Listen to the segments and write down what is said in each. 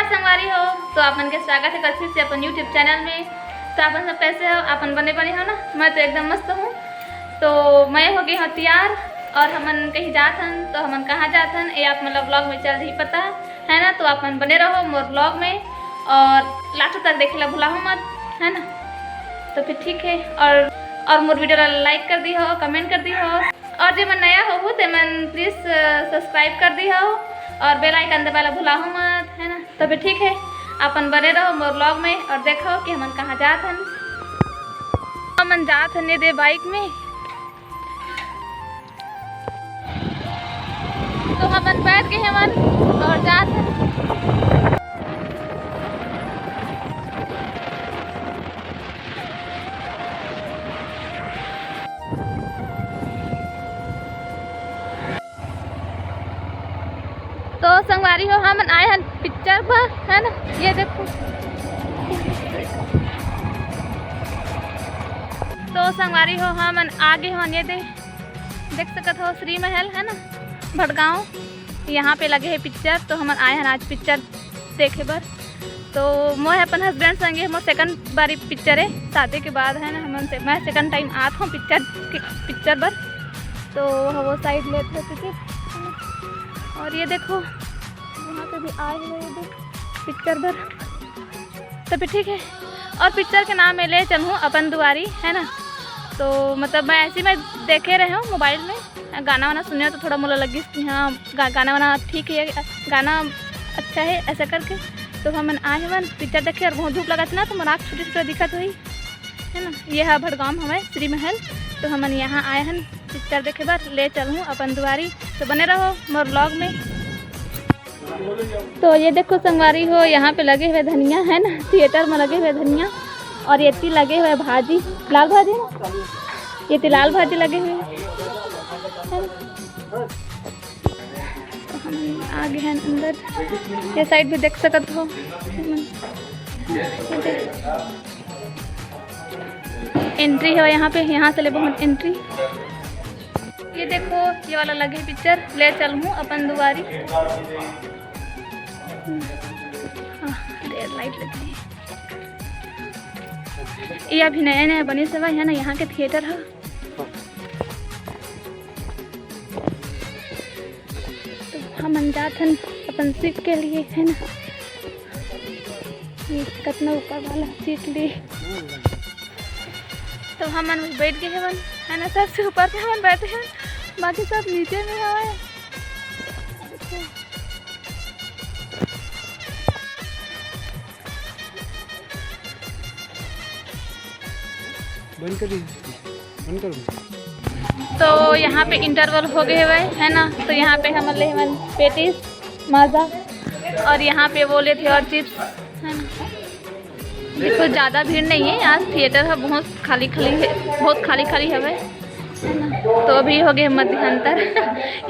नमस्कार संगवारी हो। तो अपन के स्वागत है कल फिर से अपन यूट्यूब चैनल में। तो अपन सब कैसे हो? अपन बने हो ना। मैं तो एकदम मस्त हूँ। तो मैं हो गई हूँ तैयार और हमन कहीं जात हन। तो हमन कहाँ जात हन ये आप मतलब ब्लॉग में चल रही पता है ना। तो अपन बने रहो मोर ब्लॉग में और लास्ट तक देखे ला भूला मत है ना। तो फिर ठीक है। और मोर वीडियो लाइक कर दी हो, कमेंट कर दी हो और जो मैं नया हो तो मैं प्लीज़ सब्सक्राइब कर दी हो और बेल आइकन दबाना भूला मत है ना। तो फिर ठीक है अपन बने रहो मोर ब्लॉग में और देखो कि हमन कहाँ जात हन। हमन जात हन दे बाइक में। तो हमन बैठ गए हमन और जात हन। तो संगवारी हो हम आए हैं पिक्चर पर है ना। ये देखो। तो संगवारी हो हम आगे हो ये देख सकत हो श्री महल है ना भटगांव। यहाँ पे लगे है पिक्चर। तो हम आए हैं आज पिक्चर देखे बर। तो मोह अपन हस्बैंड संगे मोर सेकंड बारी पिक्चर है शादी के बाद है ना। मैं सेकंड टाइम आत हूँ पिक्चर पर। तो वो साइड लेते हैं टिकट और ये देखो यहाँ पे भी आए हुए ये पिक्चर पर। तो फिर ठीक है। और पिक्चर के नाम में ले चलूँ अपन दुआरी है ना। तो मतलब मैं ऐसे में देखे रहे हूँ मोबाइल में गाना वाना सुने तो थोड़ा मुझे लगी कि हाँ गाना वाना ठीक है, गाना अच्छा है ऐसा करके। तो हम आए हैं पिक्चर देखे और बहुत धूप लगा था ना। तो मराक छोटी छोटी दिक्कत हुई है ना। ये है भटगांव हमें श्री महल। तो हम यहाँ आए हैं पिक्चर देखे बार ले चलूँ अपन दुआरी। तो बने रहो मोर ब्लॉग में। तो ये देखो संगवारी हो यहाँ पे लगे हुए धनिया है ना। थिएटर में लगे हुए धनिया और ये ती लगे हुए भाजी लाल भाजी ना। ये ती लाल भाजी लगे हुए है। तो हम आगे हैं अंदर। ये साइड भी देख सकत हो। एंट्री है यहाँ पे, यहाँ से ले बहुत एंट्री। ये देखो ये वाला लगे पिक्चर ले चलूँ अपन दुआरी। लाइट लगी ये अभी नया नया बनी सवा है ना। यहाँ के थिएटर है। तो हम जात हन अपन सीट के लिए है ना। ये कितना ऊपर वाला सीट लिए। तो हम बैठ गए हैं है ना। सबसे ऊपर पे हम बैठे हैं, बाकी सब नीचे में है। बंद करो। तो यहाँ पे इंटरवल हो गए हुए है ना। तो यहाँ पे हम ले पेटीज माजा और यहाँ पे वो ले थे और चिप्स है ना। देखो ज़्यादा भीड़ नहीं है आज थिएटर है बहुत खाली है, बहुत खाली है ना। तो अभी हो गए मध्यांतर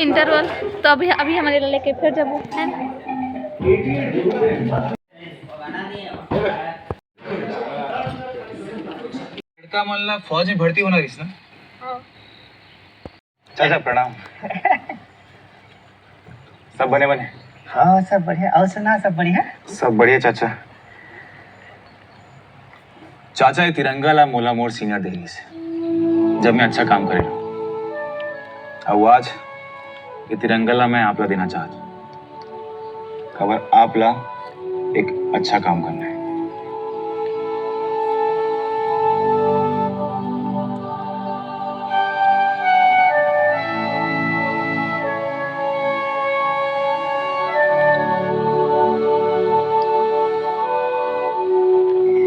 इंटरवल। तो अभी हमारे लेके फिर जब है ना। लड़का मल्ला फौज में भर्ती होना ना। चाचा प्रणाम। सब बने। हाँ सब बढ़िया। और सुना सब बढ़िया? सब बढ़िया चाचा। चाचा ये तिरंगा ला मोला मोर सीनियर देरी से जब मैं अच्छा काम करे अब आज ये तिरंगा ला मैं आपला देना चाहता। खबर आपला एक अच्छा काम करना है।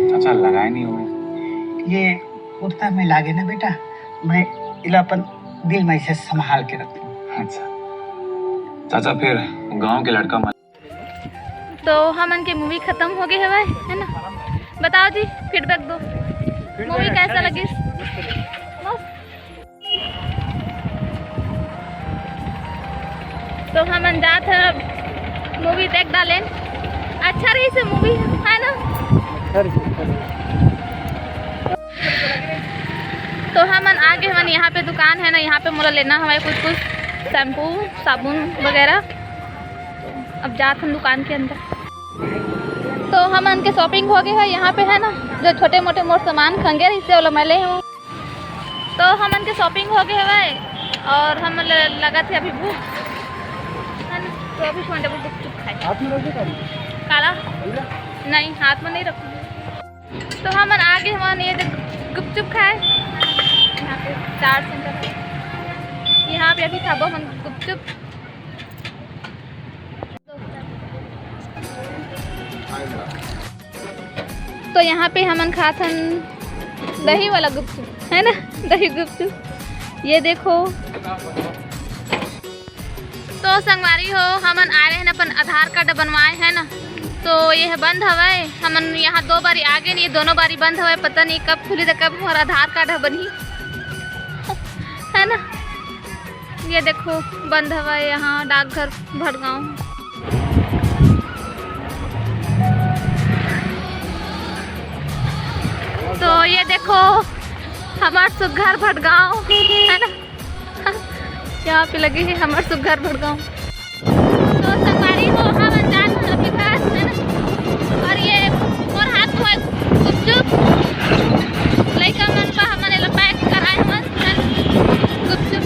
चाचा लगाए नहीं हुए ये कुर्ता में लागे ना बेटा। मैं इलापन दिल में से संभाल के रखूं। अच्छा चाचा फिर गांव के लड़का तो हमन के मूवी खत्म हो गई है ना। बताओ जी फीडबैक दो। मूवी कैसा लगी? तो हमन जात है मूवी देख डालें। अच्छा रही से मूवी है ना। तो हमन आगे हमन यहाँ पे दुकान है ना। यहाँ पे मोला लेना हमें कुछ शैम्पू साबुन वगैरह। अब जात हम दुकान के अंदर। तो हम उनके शॉपिंग हो गए है यहाँ पे है ना, जो छोटे मोटे मोट सामान खंगे इससे वाला मैं ले हूँ। तो हम उनके शॉपिंग हो गए है और हम लगा थे अभी भूख है ना, तो अभी छोटे गुपचुप खाए। काला नहीं, हाथ में नहीं रखूँगी। तो हम आगे हम ये गुपचुप खाए यहाँ पे चाट सेंटर है, यहाँ पे अभी खाबो हम गुपचुप। तो यहाँ पे हमन खाथन दही वाला गुपचुप है ना, दही गुपचुप ये देखो। तो संगवारी हो हमन आ रहे हैं अपन आधार कार्ड बनवाए है ना, तो यह बंद हवाए। हमन यहाँ 2 बारी आगे नहीं, दोनों बारी बंद हवाए, पता नहीं कब खुली तो कब हमारा आधार कार्ड बनी है ना। ये देखो बंद हवाए यहाँ डाकघर भटगांव। तो ये देखो हमार सुघर भटगांव है ना, यहाँ पे लगी है हमार सुघर भटगांव। तो संगवारी हो हम अनजान अभी पास है ना, और ये और हाथ में गुपचुप लइका मन पा हमने ला पैक कराए हमन गुपचुप।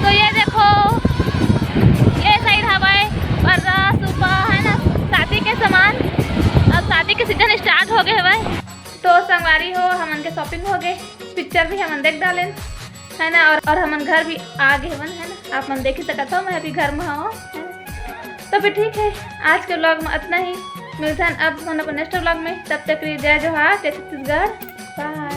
तो ये देखो ये साइड हवाए पर्रा सुपा है ना, शादी के सामान। अब शादी के सीजन स्टार्ट हो गए हवाए। तो संगवारी हो हमन के शॉपिंग हो गए, पिक्चर भी हमन देख डालें है ना, और हमन घर भी आ गए हवन है ना। आप मन देख ही सकते हो, मैं अभी घर में हूँ। तो फिर ठीक है, आज के व्लॉग में इतना ही। मिलते हैं अब अपन नेक्स्ट व्लॉग में, तब तक जय जोहार, जय छत्तीसगढ़, बाय।